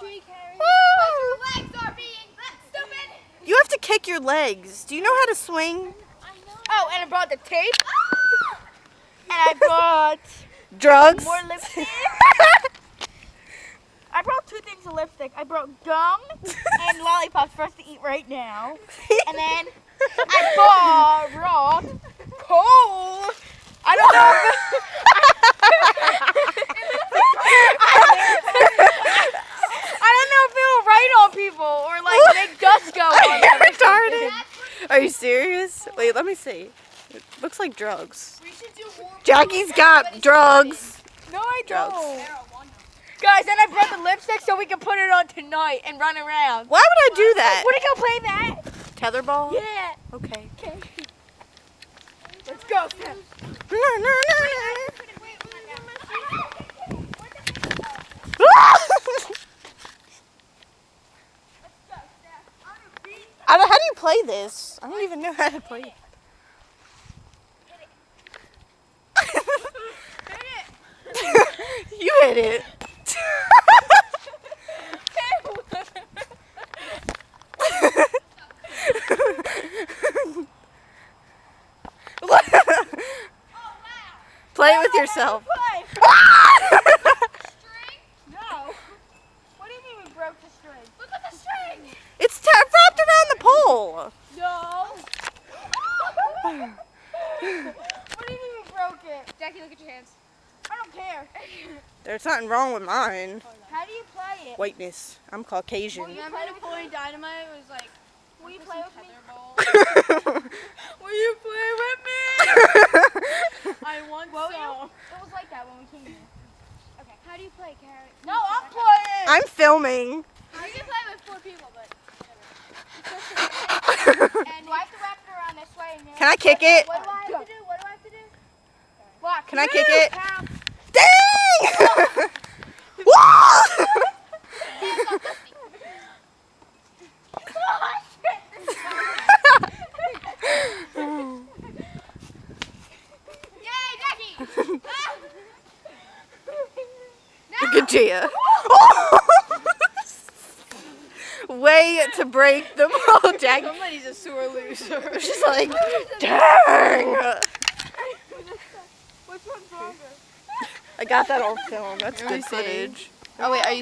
tree, Carrie. Your legs are being stupid. You have to kick your legs. Do you know how to swing? I know. Oh, and I brought the tape. And I brought Drugs? more lipstick. I brought 2 things of lipstick. I brought gum and lollipops for us to eat right now. And then I brought coal. I don't know if it'll rain on people or like make dust go on You're them. retarded. Are you serious? Wait, let me see. It looks like drugs. We should do more. Jackie's got drugs. No, I Drugs. don't. Guys, then I brought the lipstick so we can put it on tonight and run around. Why would I do that? Wanna go play that? Tetherball? Yeah. Okay. Okay. Let's go, Sam. How do you play this? I don't even know how to play it. You hit it. Play it with yourself. No. What do you mean we broke the string? Look at the string. It's wrapped around the pole. No. What do you mean we broke it? Jackie, look at your hands. I don't care. There's nothing wrong with mine. How do you play it? Whiteness. I'm Caucasian. Remember Napoleon Dynamite was like, Will you play with me? tetherball? Will you play with me? I want Will some. you? It was like that when we came here. Okay. How do you play, Carrot? No, I'm playing. I'm filming. You can play with 4 people, but. And do I have to wrap it around this way? And then Can I kick it? What do I have to do? What do I have to do? What? Can I kick it? Carol. Dang! Whoa! Yay, Jackie! Look at Gia. Way to break the ball, Jackie. Somebody's a sore loser. She's like, dang! Which one's longer? I got that on film. That's Let me good see. footage. Oh wait, are you?